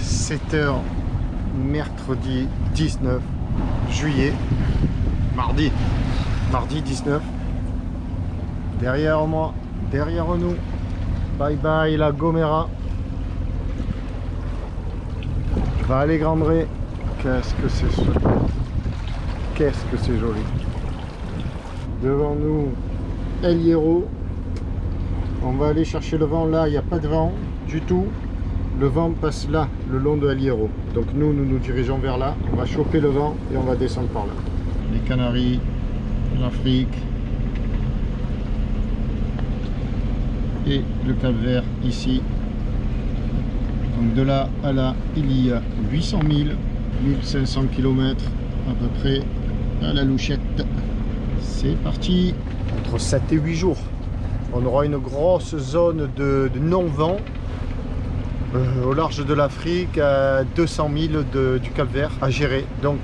7h, mercredi 19 juillet, mardi 19. Derrière moi, derrière nous, bye bye la Gomera. Vallée Grandré, qu'est-ce que c'est super, qu'est-ce que c'est joli. Devant nous, El Hierro. On va aller chercher le vent là, il n'y a pas de vent du tout. Le vent passe là, le long de El Hierro. Donc nous nous dirigeons vers là. On va choper le vent et on va descendre par là. Les Canaries, l'Afrique et le Cap-Vert ici. Donc de là à là, il y a 800 000, 1500 km à peu près à la louchette. C'est parti. Entre 7 et 8 jours, on aura une grosse zone de non-vent au large de l'Afrique, à 200 000 du Cap-Vert à gérer. Donc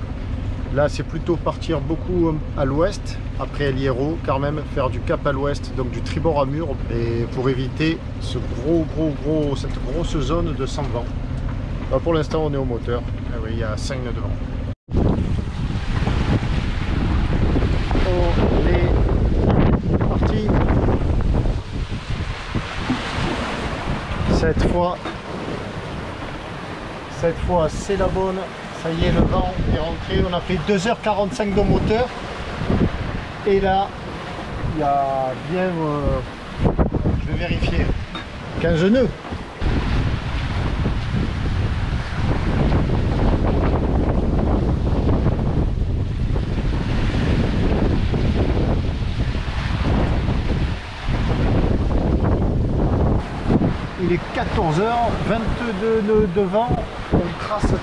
là c'est plutôt partir beaucoup à l'ouest après El Hierro, car même faire du cap à l'ouest, donc du tribord à mur, et pour éviter cette grosse zone de sans vent. Là, pour l'instant on est au moteur. Ah oui, il y a 5 nœuds de vent. On est parti. Cette fois c'est la bonne. Ça y est, le vent est rentré. On a fait 2h45 de moteur. Et là, il y a bien, je vais vérifier, 15 nœuds. Il est 14h, 22 nœuds de vent. On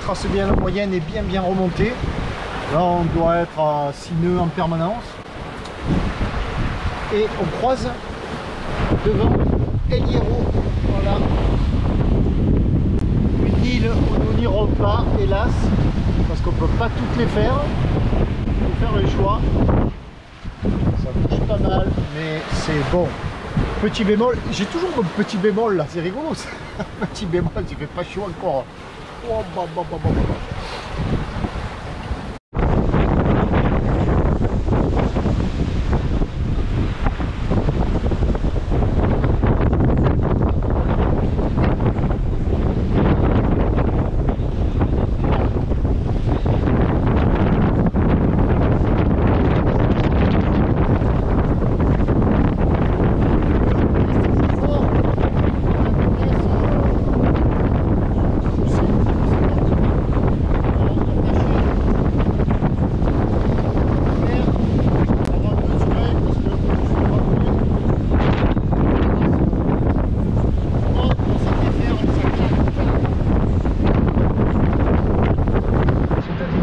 trace bien, la moyenne est bien remontée. Là on doit être à 6 nœuds en permanence. Et on croise devant El Hierro. Voilà. Une île où nous n'irons pas, hélas, parce qu'on ne peut pas toutes les faire. Il faut faire le choix. Ça bouge pas mal, mais c'est bon. Petit bémol, j'ai toujours mon petit bémol là, c'est rigolo ça. Petit bémol, il fait pas chaud encore. Oh, bah.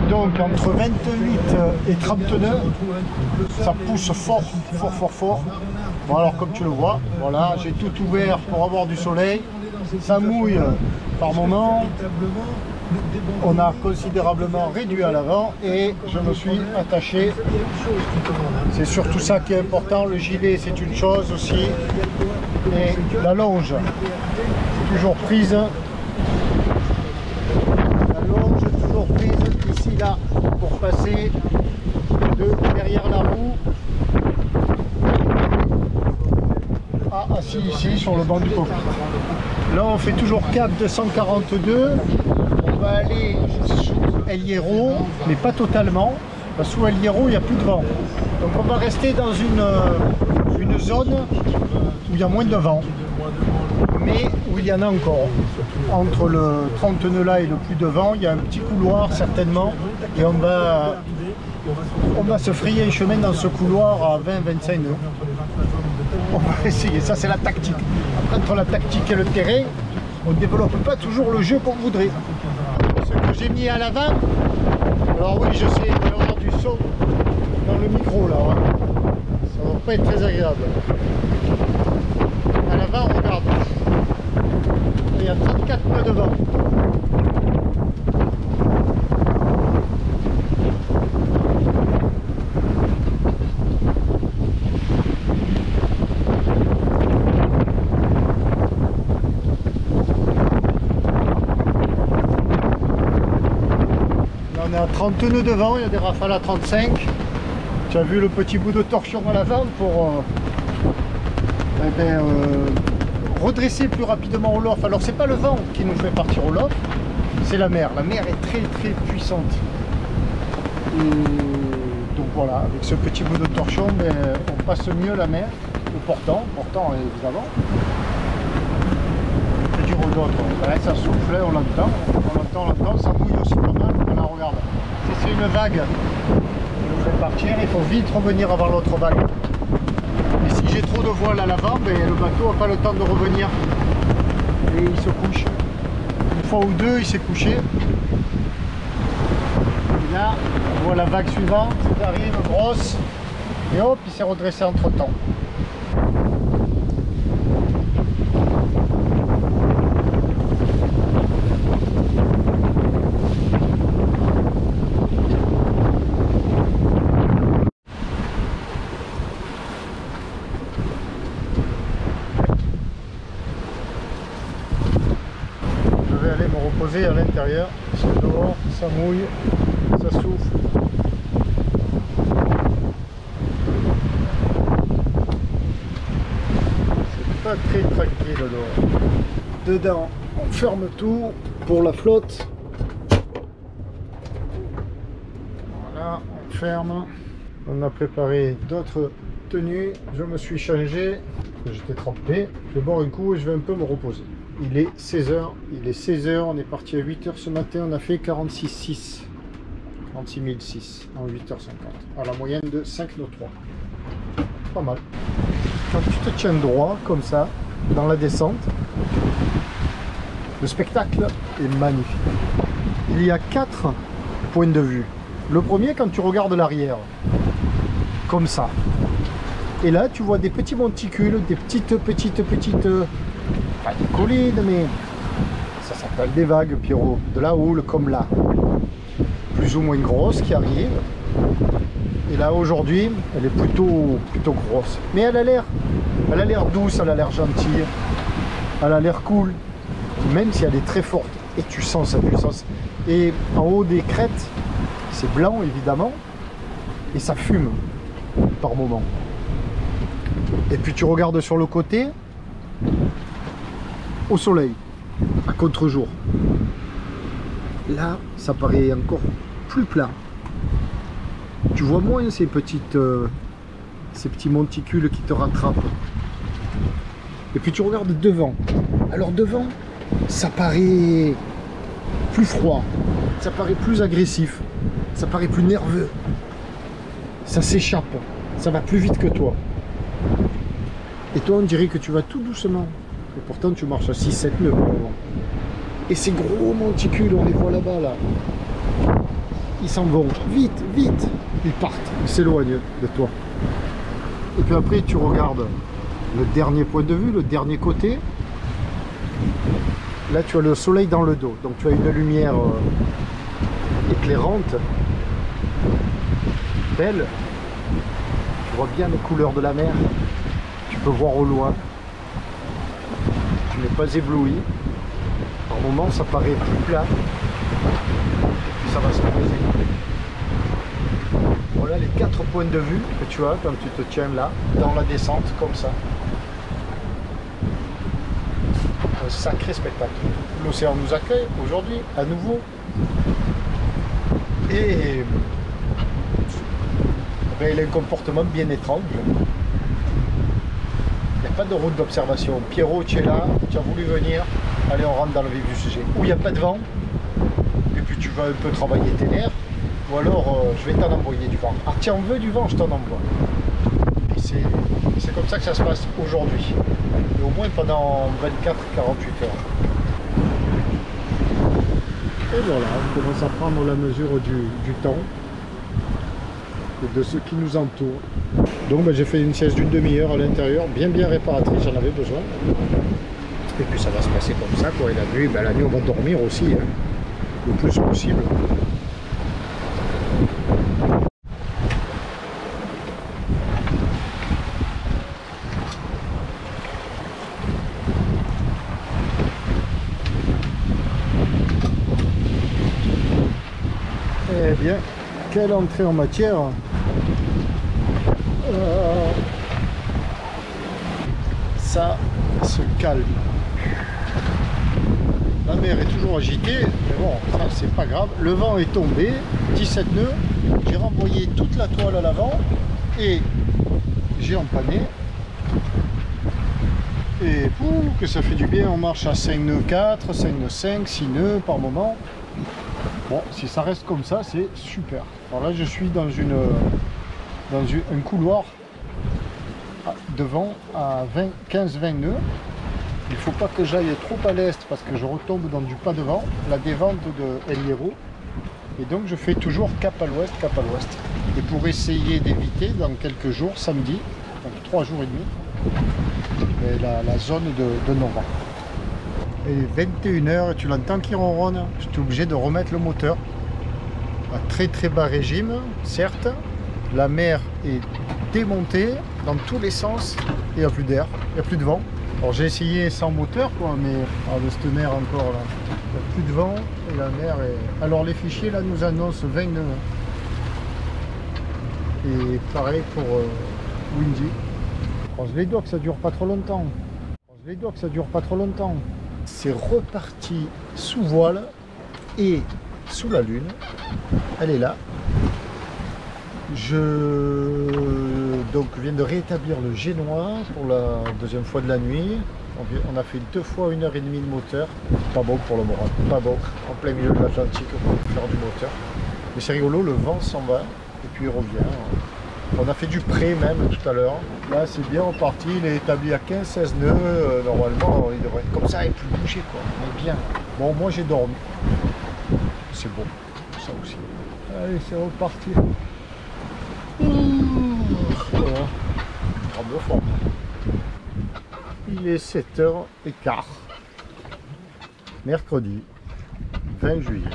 Donc entre 28 et 30 nœuds, ça pousse fort. Bon alors comme tu le vois, voilà, j'ai tout ouvert pour avoir du soleil. Ça mouille par moment. On a considérablement réduit à l'avant et je me suis attaché. C'est surtout ça qui est important. Le gilet c'est une chose aussi. Et la longe, c'est toujours prise. Ici là pour passer de derrière la roue à assis ici sur le banc du cockpit. Là on fait toujours cap 242. On va aller sous El Hierro, mais pas totalement. Sous El Hierro il n'y a plus de vent. Donc on va rester dans une zone où il y a moins de vent, mais où il y en a encore. Entre le 30 nœuds là et le plus de vent, il y a un petit couloir certainement, et on va se frayer un chemin dans ce couloir à 20-25 nœuds. On va essayer, ça c'est la tactique. Après, entre la tactique et le terrain, on ne développe pas toujours le jeu qu'on voudrait. Ce que j'ai mis à l'avant, alors oui je sais, il va y avoir du son dans le micro là, ouais. Ça va pas être très agréable. À l'avant, regarde. Il y a 34 nœuds de vent. 30 nœuds devant, il y a des rafales à 35. Tu as vu le petit bout de torsion à l'avant pour redresser plus rapidement au loft. Alors c'est pas le vent qui nous fait partir au loft, c'est la mer. La mer est très très puissante. Et donc voilà, avec ce petit bout de torsion, on passe mieux la mer, le portant évidemment. Que dire d'autre? Là, ça souffle, on l'entend, ça mouille aussi pas mal. Voilà, regarde, si c'est une vague qui nous fait partir, il faut vite revenir avant l'autre vague. Et si j'ai trop de voile à l'avant, le bateau n'a pas le temps de revenir et il se couche. Une fois ou deux, il s'est couché. Et là, on voit la vague suivante qui arrive, grosse, et hop, il s'est redressé entre temps. Je vais aller me reposer à l'intérieur, parce que dehors, ça mouille, ça souffle. C'est pas très tranquille dehors. Dedans, on ferme tout pour la flotte. Voilà, on ferme. On a préparé d'autres tenues. Je me suis changé. J'étais trempé. Je vais boire un coup et je vais un peu me reposer. Il est 16h. Il est 16h. On est parti à 8h ce matin. On a fait 46,6. 46 006 en 8h50. À la moyenne de 5 nœuds 3. Pas mal. Quand tu te tiens droit comme ça dans la descente, le spectacle est magnifique. Il y a 4 points de vue. Le premier, quand tu regardes l'arrière, comme ça. Et là, tu vois des petits monticules, des petites, pas des collines, mais ça s'appelle des vagues, Pierrot. De la houle, comme là. Plus ou moins grosse qui arrive. Et là, aujourd'hui, elle est plutôt grosse. Mais elle a l'air douce, elle a l'air gentille, elle a l'air cool, même si elle est très forte. Et tu sens sa puissance. Et en haut des crêtes, c'est blanc évidemment, et ça fume par moment. Et puis tu regardes sur le côté, au soleil, à contre-jour. Là, ça paraît encore plus plat. Tu vois moins ces petits monticules qui te rattrapent. Et puis tu regardes devant. Alors devant, ça paraît plus froid, ça paraît plus agressif, ça paraît plus nerveux. Ça s'échappe, ça va plus vite que toi. Et toi, on dirait que tu vas tout doucement. Et pourtant, tu marches à 6-7 nœuds. Et ces gros monticules, on les voit là-bas, là. Ils s'en vont. Vite, vite. Ils partent, ils s'éloignent de toi. Et puis après, tu regardes le dernier point de vue, le dernier côté. Là, tu as le soleil dans le dos. Donc, tu as une lumière éclairante. Belle. Tu vois bien les couleurs de la mer. Tu peux voir au loin. Tu n'es pas ébloui. Par moments, ça paraît plus plat. Et puis ça va se poser. Voilà les 4 points de vue que tu as quand tu te tiens là, dans la descente, comme ça. Un sacré spectacle. L'océan nous accueille aujourd'hui, à nouveau. Et il a un comportement bien étrange. Il n'y a pas de route d'observation. Pierrot, tu es là, tu as voulu venir. Allez, on rentre dans le vif du sujet. Où il n'y a pas de vent. Et puis tu vas un peu travailler tes nerfs. Ou alors, je vais t'en envoyer du vent. Ah, tu en veux du vent, je t'en envoie. Et c'est comme ça que ça se passe aujourd'hui. Et au moins pendant 24-48 heures. Et voilà, on commence à prendre la mesure du temps et de ce qui nous entoure. Donc j'ai fait une sieste d'une demi-heure à l'intérieur, bien réparatrice, j'en avais besoin. Et puis ça va se passer comme ça, quoi. Et la nuit on va dormir aussi, hein, le plus possible. Eh bien, quelle entrée en matière. Ça se calme. La mer est toujours agitée, mais bon, ça c'est pas grave. Le vent est tombé, 17 nœuds. J'ai renvoyé toute la toile à l'avant et j'ai empanné. Et que ça fait du bien, on marche à 5 nœuds 4, 5 nœuds 5, 6 nœuds par moment. Bon, si ça reste comme ça, c'est super. Alors là, je suis dans un couloir devant à 15-20 nœuds. Il ne faut pas que j'aille trop à l'est parce que je retombe dans du pas devant, la dévente de El Hierro. Et donc je fais toujours cap à l'ouest, cap à l'ouest. Et pour essayer d'éviter dans quelques jours, samedi, donc 3 jours et demi, la zone de non-vent. Et 21 h, tu l'entends qui ronronne, je suis obligé de remettre le moteur. À très très bas régime, certes, la mer est démontée dans tous les sens et il n'y a plus d'air, il n'y a plus de vent. Alors j'ai essayé sans moteur quoi, mais de cette mer encore là, il n'y a plus de vent et la mer est... Alors les fichiers là nous annoncent 20 nœuds. Et pareil pour Windy. Croise les doigts que ça dure pas trop longtemps. Croise les doigts que ça dure pas trop longtemps. C'est reparti sous voile et sous la lune. Elle est là. Je viens de rétablir le génois pour la deuxième fois de la nuit. On a fait 2 fois 1h30 de moteur. Pas bon pour le moral. Pas bon. En plein milieu de l'Atlantique pour faire du moteur. Mais c'est rigolo, le vent s'en va et puis il revient. On a fait du pré même tout à l'heure. Là c'est bien reparti, il est établi à 15-16 nœuds. Normalement il devrait être comme ça et plus bouger quoi. Mais bien. Bon moi j'ai dormi. C'est bon. Ça aussi. Allez c'est reparti. Voilà. Grande forme. Il est 7h15. Mercredi 20 juillet.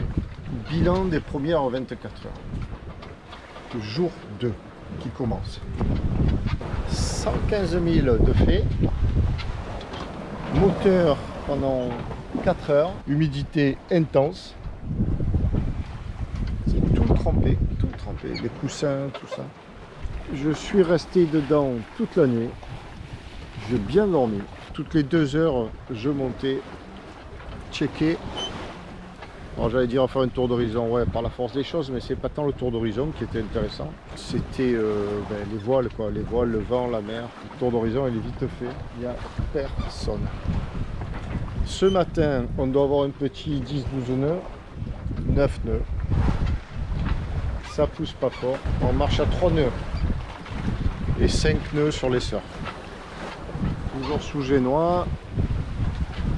Bilan des premières 24 heures. Jour 2 qui commence. 115 000 de fait. Moteur pendant 4 heures. Humidité intense. C'est tout trempé. Tout trempé. Les coussins, tout ça. Je suis resté dedans toute la nuit. J'ai bien dormi. Toutes les 2 heures, je montais, checker. Alors j'allais dire faire un tour d'horizon, ouais, par la force des choses, mais c'est pas tant le tour d'horizon qui était intéressant. C'était les voiles, quoi, les voiles, le vent, la mer. Le tour d'horizon, il est vite fait. Il n'y a personne. Ce matin, on doit avoir un petit 10-12 nœuds, 9 nœuds. Ça pousse pas fort. On marche à 3 nœuds et 5 nœuds sur les sœurs. Toujours sous génois.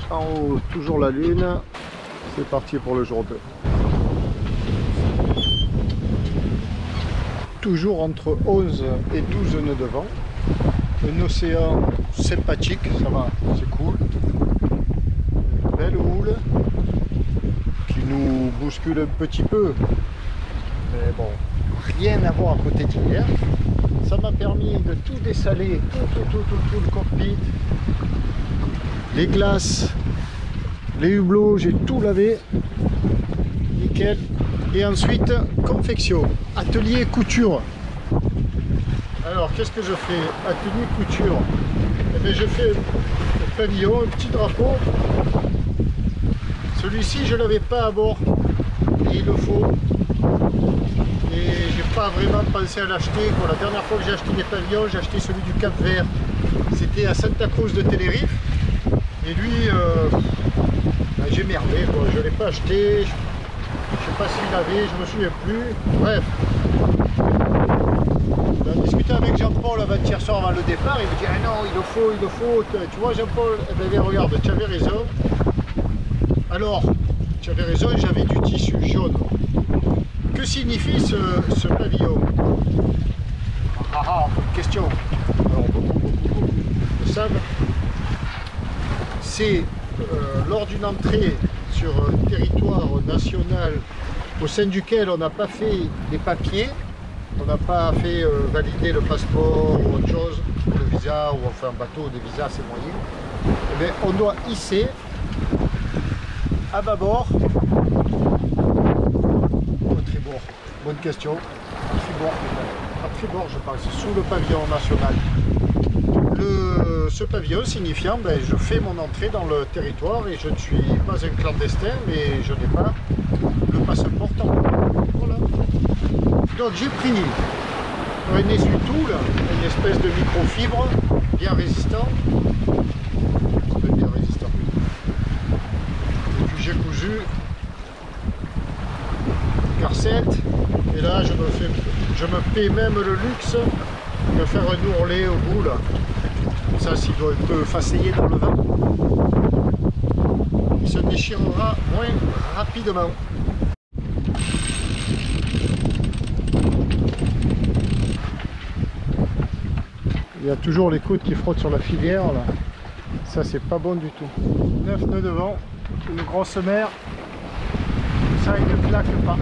En haut, toujours la lune. C'est parti pour le jour 2. Toujours entre 11 et 12 nœuds de vent. Un océan sympathique, ça va, c'est cool. Une belle houle qui nous bouscule un petit peu. Mais bon, rien à voir à côté d'hier. Ça m'a permis de tout dessaler, tout le cockpit. Les glaces, les hublots, j'ai tout lavé. Nickel. Et ensuite, confection, atelier couture. Alors, qu'est-ce que je fais? Atelier couture. Eh bien, je fais un pavillon, un petit drapeau. Celui-ci, je ne l'avais pas à bord. Et il le faut. Et j'ai pas vraiment pensé à l'acheter. La dernière fois que j'ai acheté des pavillons, j'ai acheté celui du Cap Vert. C'était à Santa Cruz de Tenerife. Et lui, j'ai merdé, quoi. Je ne l'ai pas acheté. Je sais pas s'il avait, je me souviens plus. Bref. On a discuté avec Jean-Paul avant-hier soir avant le départ. Il me dit ah non, il le faut. Tu vois Jean-Paul, eh bien, regarde, tu avais raison. Alors, tu avais raison, j'avais du tissu jaune. Que signifie ce pavillon? Question. Alors, beaucoup le savent. C'est lors d'une entrée sur un territoire national au sein duquel on n'a pas fait les papiers, on n'a pas fait valider le passeport ou autre chose, le visa, ou enfin un bateau, des visas c'est moyen, eh bien, on doit hisser à bâbord, au tribord, Bonne question. À tribord, je pense, sous le pavillon national. Ce pavillon signifiant, ben, je fais mon entrée dans le territoire et je ne suis pas un clandestin, mais je n'ai pas le passeport. Voilà. Donc j'ai pris un essuie-tout, une espèce de microfibre bien résistant. Bien résistant. Et puis j'ai cousu carcette. Et là, je me paie même le luxe de faire un ourlet au bout là. Ça, s'il doit un peu faceiller dans le vent, il se déchirera moins rapidement. Il y a toujours les coudes qui frottent sur la filière là. Ça, c'est pas bon du tout. 9 nœuds devant, une grosse mer. Ça, il ne claque pas.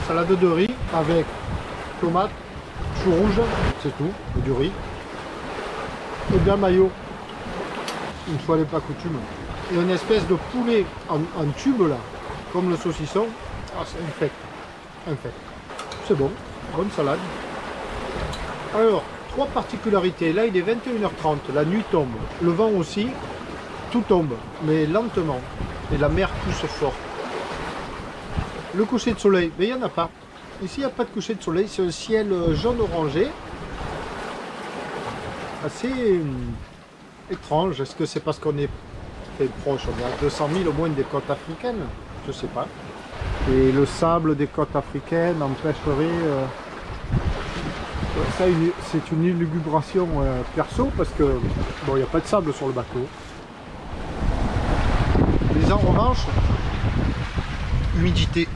Salade de riz avec tomate, chou rouge, c'est tout, et du riz. Et de la mayo, une fois n'est pas coutume. Et une espèce de poulet en tube là, comme le saucisson. Ah, c'est infect. Infect. C'est bon, bonne salade. Alors, 3 particularités. Là, il est 21h30, la nuit tombe. Le vent aussi, tout tombe, mais lentement. Et la mer pousse fort. Le coucher de soleil, mais il n'y en a pas. Ici, il n'y a pas de coucher de soleil, c'est un ciel jaune orangé. Assez étrange. Est-ce que c'est parce qu'on est très proche? On est à 200 000 au moins des côtes africaines? Je ne sais pas. Et le sable des côtes africaines empêcherait... Ça, c'est une illugubration perso parce que bon, il n'y a pas de sable sur le bateau. Mais en revanche, humidité,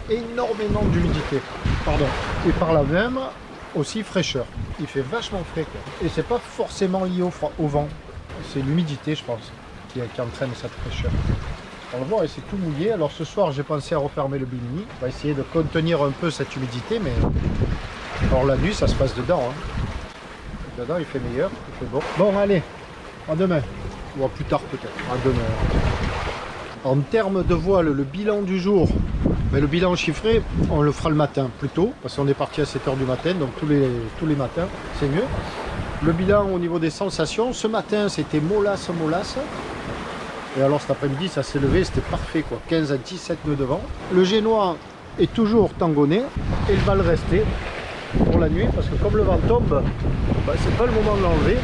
énormément d'humidité, pardon, et par là même aussi fraîcheur. Il fait vachement frais quoi. Et c'est pas forcément lié au vent, c'est l'humidité je pense qui entraîne cette fraîcheur. On le voit, c'est tout mouillé. Alors ce soir j'ai pensé à refermer le bimini, on va essayer de contenir un peu cette humidité, mais alors la nuit ça se passe dedans hein. Dedans il fait meilleur, il fait bon. Bon allez, à demain, ou à plus tard peut-être, à demain. En termes de voile, le bilan du jour, mais le bilan chiffré, on le fera le matin plus tôt, parce qu'on est parti à 7 h du matin, donc tous les matins, c'est mieux. Le bilan au niveau des sensations, ce matin c'était molasse. Et alors cet après-midi ça s'est levé, c'était parfait quoi, 15 à 17 nœuds de vent. Le génois est toujours tangonné, et il va le rester pour la nuit, parce que comme le vent tombe, bah, c'est pas le moment de l'enlever,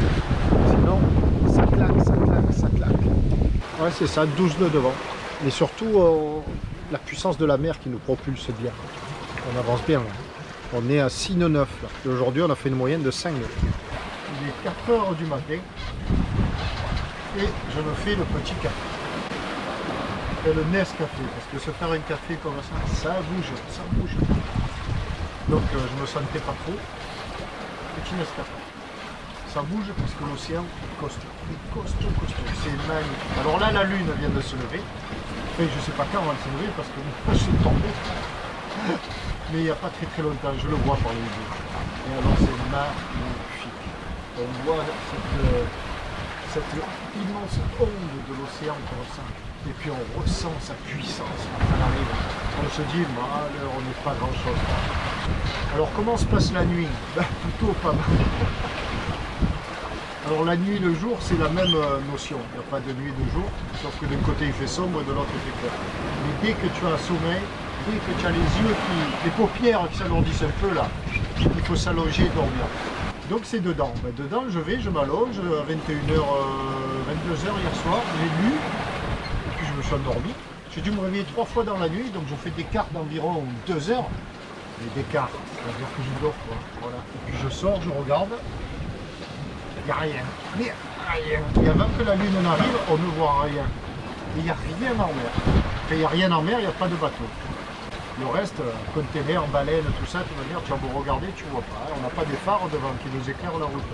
sinon ça claque. Ouais, c'est ça, 12 nœuds de vent. Mais surtout, la puissance de la mer qui nous propulse bien. On avance bien. Là. On est à 6 nœuds 9. Et aujourd'hui, on a fait une moyenne de 5 nœuds. Il est 4 h du matin. Et je me fais le petit café. Et le Nescafé. Parce que se faire un café comme ça bouge. Donc, je me sentais pas trop. Petit Nescafé. Ça bouge parce que l'océan est costaud. C'est magnifique. Alors là, la lune vient de se lever. Enfin, je ne sais pas quand elle va se lever parce que moi, je suis tombé. Mais il n'y a pas très longtemps, je le vois par les yeux. Et alors, c'est magnifique. On voit cette immense onde de l'océan comme ça. Et puis on ressent sa puissance quand elle arrive. On se dit, malheur, on n'est pas grand-chose. Alors, comment se passe la nuit? Ben, plutôt pas mal. Alors la nuit et le jour, c'est la même notion. Il n'y a pas de nuit et de jour, sauf que d'un côté il fait sombre et de l'autre il fait clair. Mais dès que tu as un sommeil, dès que tu as les yeux les paupières qui s'alourdissent un peu là, il faut s'allonger et dormir. Donc c'est dedans. Ben, dedans, je m'allonge à 21h, 22h hier soir, j'ai lu, et puis je me suis endormi. J'ai dû me réveiller 3 fois dans la nuit, donc je fais des quarts d'environ 2 heures. Mais des quarts, c'est-à-dire que je dors quoi. Voilà. Et puis je sors, je regarde. Il n'y a rien. Mais rien. Et avant que la lune n'arrive, on ne voit rien. Et il n'y a rien en mer. Quand il n'y a rien en mer, il n'y a pas de bateau. Le reste, containers, baleines, tout ça, de toute manière, tu as beau regarder, tu ne vois pas. On n'a pas des phares devant qui nous éclairent la route.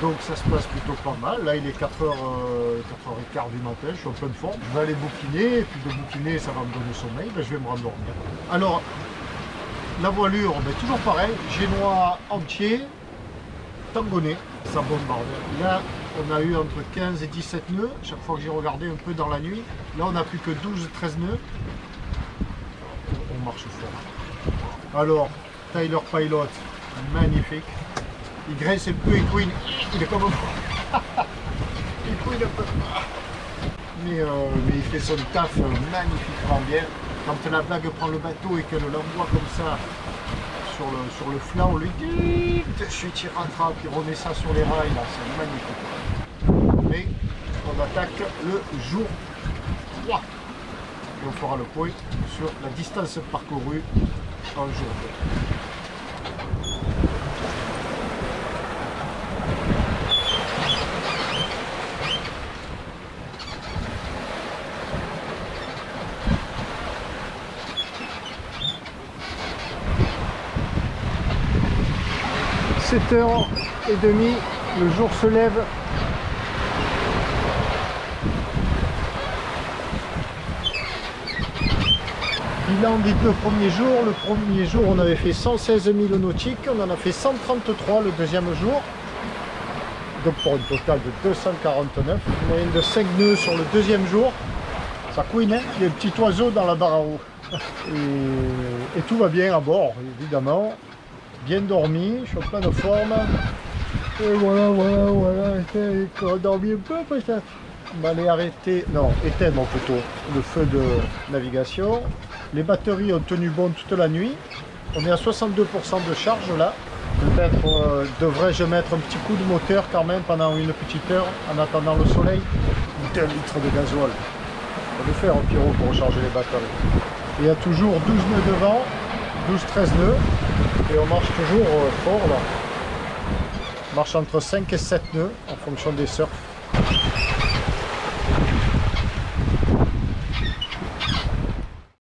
Donc ça se passe plutôt pas mal. Là, il est 4h15 du matin, je suis en pleine forme. Je vais aller bouquiner, et puis de bouquiner, ça va me donner sommeil, ben, je vais me rendormir. Alors, la voilure, ben, toujours pareil, génois entier, tangonné, ça bombarde. Là, on a eu entre 15 et 17 nœuds, chaque fois que j'ai regardé un peu dans la nuit. Là, on n'a plus que 12-13 nœuds. On marche fort. Alors, Tyler Pilot, magnifique. Il graisse un peu, il couine. Il est comme un... il couine un peu. Mais il fait son taf magnifiquement bien. Quand la vague prend le bateau et qu'elle l'envoie comme ça sur le flanc, lui dit de suite il rattrape, il remet ça sur les rails, là, c'est magnifique. Mais on attaque le jour 3. Et on fera le point sur la distance parcourue en jour 2. 7h30, le jour se lève. Bilan des 2 premiers jours. Le premier jour, on avait fait 116 000 nautiques. On en a fait 133 le deuxième jour. Donc pour un total de 249. Une moyenne de 5 nœuds sur le deuxième jour. Ça couine, hein. Il y a un petit oiseau dans la barre à eau. Et tout va bien à bord, évidemment. Bien dormi, je suis en pleine forme. Et voilà. On va dormir un peu peut-être. On va aller arrêter, non, éteindre plutôt le feu de navigation. Les batteries ont tenu bon toute la nuit. On est à 62% de charge là. Peut-être devrais-je mettre un petit coup de moteur quand même pendant une petite heure en attendant le soleil. 2 litres de gasoil. On va le faire en pyro pour recharger les batteries. Il y a toujours 12 nœuds devant, 12-13 nœuds. Et on marche toujours fort là. On marche entre 5 et 7 nœuds en fonction des surfs.